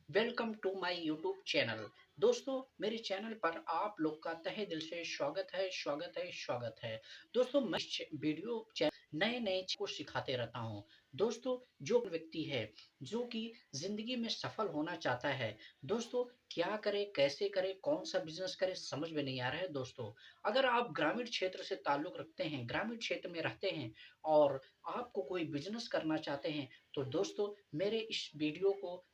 Welcome to my YouTube channel. दोस्तों, मेरे channel पर आप लोग का तहे दिल से स्वागत है। दोस्तों, मैं इस वीडियो चैनल नए नए को सिखाते रहता हूँ। दोस्तों, जो व्यक्ति है जो कि ज़िंदगी में सफल होना चाहता है, दोस्तों क्या करे, कैसे करे, कौन सा बिज़नेस करे समझ में नहीं आ रहा है दोस्तों। अगर आप ग्रामीण क्षेत्र से ताल्लुक़ रखते हैं, ग्रामीण क्षेत्र में रहते हैं और आपको कोई बिज़नेस करना चाहते हैं, तो दोस्तों मेरे इस वीडियो को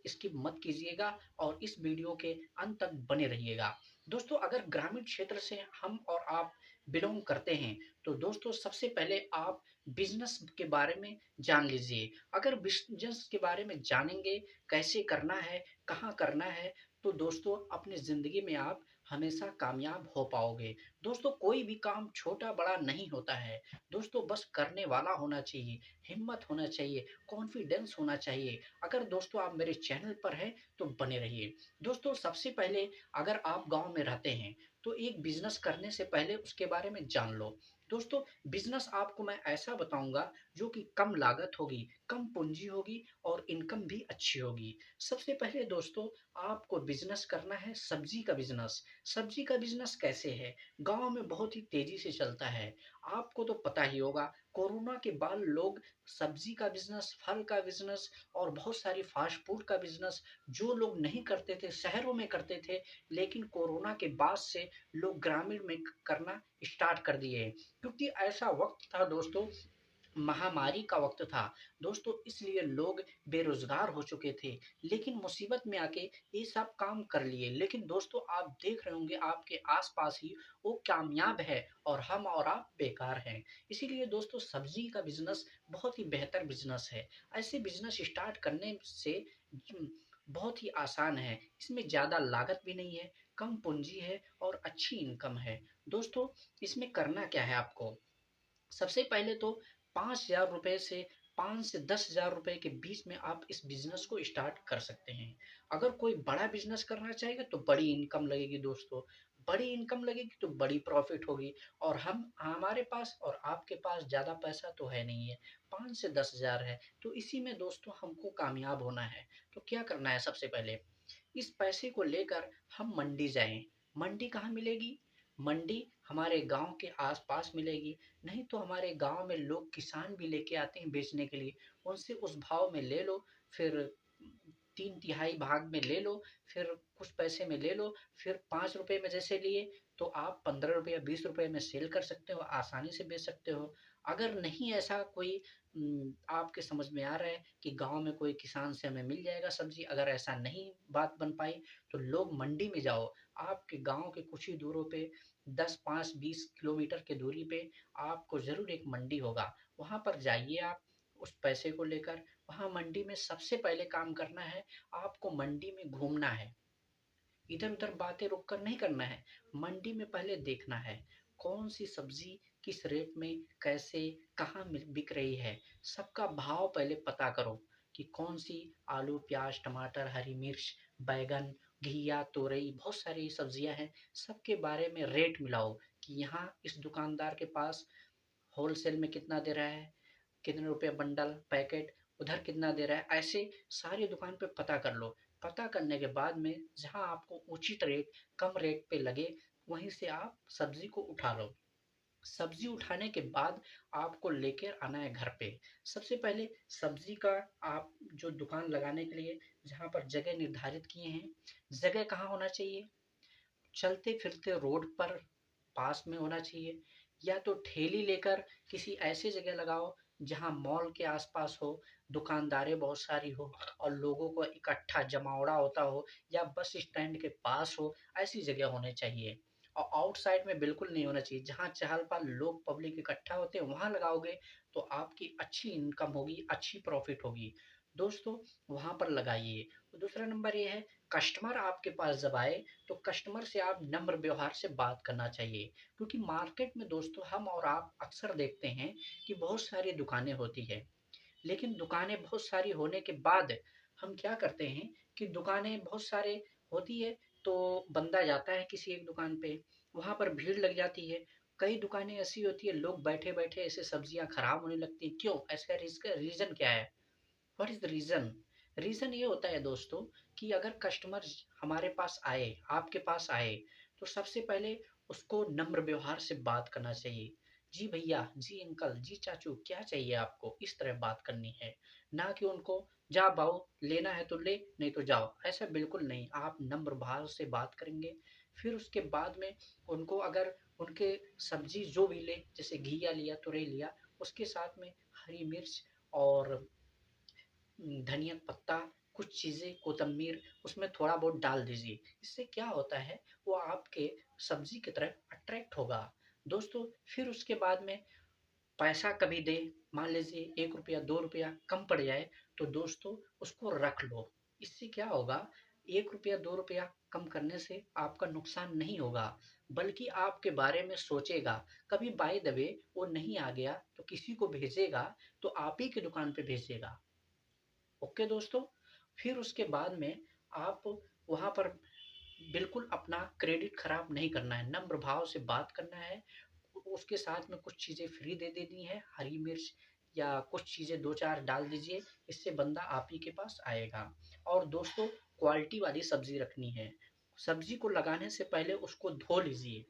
स्किप मत कीजिएगा और इस वीडियो के अंत तक बने रहिएगा। दोस्तों, अगर ग्रामीण क्षेत्र से हम और आप बिलॉन्ग करते हैं, तो दोस्तों सबसे पहले आप बिज़नेस के बारे में जान लीजिए। अगर बिज़नेस के बारे में जानेंगे, कैसे करना है, कहाँ करना है, तो दोस्तों अपनी ज़िंदगी में आप हमेशा कामयाब हो पाओगे। दोस्तों, कोई भी काम छोटा-बड़ा नहीं होता है। दोस्तों, बस करने वाला होना चाहिए, हिम्मत होना चाहिए, कॉन्फिडेंस होना चाहिए। अगर दोस्तों आप मेरे चैनल पर हैं तो बने रहिए। दोस्तों, सबसे पहले अगर आप गाँव में रहते हैं तो एक बिज़नेस करने से पहले उसके बारे में जान लो। दोस्तों, बिज़नेस आपको मैं ऐसा बताऊँगा जो कि कम लागत होगी, कम पूँजी होगी और इनकम भी अच्छी होगी। सबसे पहले दोस्तों आपको बिज़नेस करना है सब्ज़ी का बिज़नेस। सब्ज़ी का बिज़नेस कैसे है? गाँव में बहुत ही तेज़ी से चलता है। आपको तो पता ही होगा, कोरोना के बाद लोग सब्ज़ी का बिज़नेस, फल का बिज़नेस और बहुत सारी फ़ास्ट फ़ूड का बिज़नेस जो लोग नहीं करते थे, शहरों में करते थे, लेकिन कोरोना के बाद से लोग ग्रामीण में करना स्टार्ट कर दिए हैं। क्योंकि ऐसा वक़्त था दोस्तों, महामारी का वक़्त था। दोस्तों, इसलिए लोग बेरोज़गार हो चुके थे, लेकिन मुसीबत में आके ये सब काम कर लिए। लेकिन दोस्तों, आप देख रहे होंगे आपके आस-पास ही वो कामयाब है और हम और आप बेकार हैं। इसीलिए दोस्तों सब्ज़ी का बिज़नेस बहुत ही बेहतर बिज़नेस है। ऐसे बिज़नेस स्टार्ट करने से उम, बहुत ही आसान है। इसमें ज़्यादा लागत भी नहीं है, कम पूँजी है और अच्छी इनकम है। दोस्तों, इसमें करना क्या है आपको? सबसे पहले तो ₹5000 से 5 से 10,000 रुपए के बीच में आप इस बिज़नेस को स्टार्ट कर सकते हैं। अगर कोई बड़ा बिज़नेस करना चाहेगा तो बड़ी इनकम लगेगी दोस्तों। बड़ी इनकम लगेगी तो बड़ी प्रॉफ़िट होगी और हम हमारे पास और आपके पास ज़्यादा पैसा तो है नहीं है, 5 से 10,000 है। तो इसी में दोस्तों हमको कामयाब होना है। तो क्या करना है सबसे पहले? इस पैसे को लेकर हम मंडी जाएँ। मंडी कहाँ मिलेगी? मंडी हमारे गाँव के आस-पास मिलेगी। नहीं तो हमारे गाँव में लोग किसान भी लेके आते हैं बेचने के लिए। उनसे उस भाव में ले लो, फिर 3 तिहाई भाग में ले लो, फिर कुछ पैसे में ले लो, फिर ₹5 में जैसे लिए तो आप ₹15 ₹20 में सेल कर सकते हो, आसानी से बेच सकते हो। अगर नहीं ऐसा कोई आपके समझ में आ रहा है कि गाँव में कोई किसान से हमें मिल जाएगा सब्ज़ी, अगर ऐसा नहीं बात बन पाई तो लोग मंडी में जाओ। आपके गाँव के कुछ ही दूरों पे 10, 5, 20 किलोमीटर की दूरी पे आपको ज़रूर एक मंडी होगा। वहाँ पर जाइए आप उस पैसे को लेकर। वहाँ मंडी में सबसे पहले काम करना है, आपको मंडी में घूमना है। इधर-उधर बातें रोक कर नहीं करना है। मंडी में पहले देखना है, कौन-सी सब्ज़ी किस रेट में, कैसे, कहाँ बिक रही है। सबका भाव पहले पता करो कि कौन-सी आलू, प्याज़, टमाटर, हरी मिर्च, बैंगन, घिया, तोरई बहुत सारी सब्ज़ियाँ हैं। सबके बारे में रेट मिलाओ कि यहाँ इस दुकानदार के पास होलसेल में कितना दे रहा है, कितने रुपए बंडल, पैकेट, उधर कितना दे रहा है, ऐसे सारी दुकान पे पता कर लो। पता करने के बाद में जहाँ आपको उचित रेट, कम रेट पे लगे, वहीं से आप सब्ज़ी को उठा लो। सब्ज़ी उठाने के बाद आपको लेकर आना है घर पे। सबसे पहले सब्ज़ी का आप जो दुकान लगाने के लिए जहाँ पर जगह निर्धारित किए हैं, जगह कहाँ होना चाहिए? चलते-फिरते रोड पर पास में होना चाहिए या तो ठेली लेकर किसी ऐसी जगह लगाओ जहाँ मॉल के आस-पास हो, दुकानदारें बहुत सारी हो और लोगों को इकट्ठा जमावड़ा होता हो या बस स्टैंड के पास हो, ऐसी जगह होनी चाहिए। और आउटसाइड में बिल्कुल नहीं होना चाहिए, जहाँ चहल-पहल लोग पब्लिक इकट्ठा होते हैं वहाँ लगाओगे तो आपकी अच्छी इनकम होगी, अच्छी प्रॉफ़िट होगी। दोस्तों, वहाँ पर लगाइए। दूसरा नंबर ये है, कस्टमर आपके पास जब आए तो कस्टमर से आप नम्र व्यवहार से बात करना चाहिए क्योंकि मार्केट में दोस्तों हम और आप अक्सर देखते हैं कि बहुत सारी दुकानें होती है, लेकिन दुकानें बहुत सारी होने के बाद हम क्या करते हैं कि दुकानें बहुत सारे होती है तो बंदा जाता है किसी एक दुकान पे, वहाँ पर भीड़ लग जाती है। कई दुकानें ऐसी होती है लोग बैठे-बैठे ऐसे सब्जियाँ खराब होने लगती हैं, क्यों? ऐसा रीज़न क्या है? What is the reason? Reason ये होता है दोस्तों कि अगर कस्टमर हमारे पास आए, आपके पास आए, तो सबसे पहले उसको नम्र व्यवहार से बात करना चाहिए। जी भैया, जी अंकल, जी चाचू क्या चाहिए आपको? इस तरह बात करनी है। ना कि उनको जा बाऊ लेना है तो ले, नहीं तो जाओ। ऐसा बिल्कुल नहीं, आप नम्र भाव से बात करेंगे। फिर उसके बाद में उनको अगर उनके सब्ज़ी जो भी लें, जैसे घिया लिया, तुरई लिया, उसके साथ में हरी मिर्च और धनिया पत्ता, कुछ चीज़ें, कोतमीर उसमें थोड़ा बहुत डाल दीजिए। इससे क्या होता है, वो आपके सब्ज़ी की तरफ अट्रैक्ट होगा। दोस्तों, फिर उसके बाद में पैसा कभी दे, मान लीजिए ₹1 ₹2 कम पड़ जाए, तो दोस्तों उसको रख लो। इससे क्या होगा, ₹1 ₹2 कम करने से आपका नुकसान नहीं होगा, बल्कि आपके बारे में सोचेगा। कभी बाय द वे वो नहीं आ गया, तो किसी को भेजेगा, तो आप ही की दुकान पे भेजेगा। ओके दोस्तों, फिर उसके बाद में आप वहाँ पर बिल्कुल अपना क्रेडिट खराब नहीं करना है, नम्र भाव से बात करना है। उसके साथ में कुछ चीज़ें फ्री दे देनी है, हरी मिर्च या कुछ चीज़ें 2-4 डाल दीजिए, इससे बंदा आप ही के पास आएगा। और दोस्तों, क्वालिटी वाली सब्ज़ी रखनी है। सब्ज़ी को लगाने से पहले उसको धो लीजिए।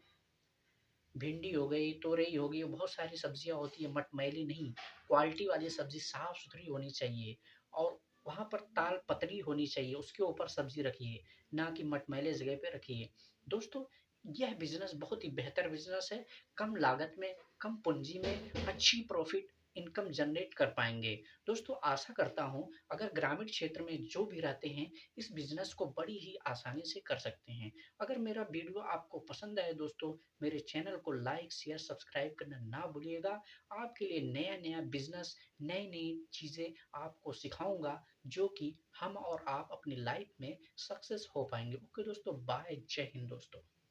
भिंडी हो गई, तोरई हो गई, बहुत सारी सब्जियाँ होती हैं, मटमैली नहीं, क्वालिटी वाली सब्ज़ी साफ-सुथरी होनी चाहिए और वहाँ पर ताल पतली होनी चाहिए, उसके ऊपर सब्ज़ी रखिए, ना कि मटमैले जगह पे रखिए। दोस्तों, यह बिज़नेस बहुत ही बेहतर बिज़नेस है, कम लागत में, कम पूँजी में अच्छी प्रॉफ़िट इनकम जनरेट कर पाएँगे। दोस्तों, आशा करता हूँ अगर ग्रामीण क्षेत्र में जो भी रहते हैं, इस बिज़नेस को बड़ी ही आसानी से कर सकते हैं। अगर मेरा वीडियो आपको पसंद आए दोस्तों, मेरे चैनल को लाइक, शेयर, सब्सक्राइब करना ना भूलिएगा। आपके लिए नया-नया बिज़नेस, नई-नई चीज़ें आपको सिखाऊँगा, जो कि हम और आप अपनी लाइफ़ में सक्सेस हो पाएँगे। ओके दोस्तों, बाय, जय हिंद दोस्तों।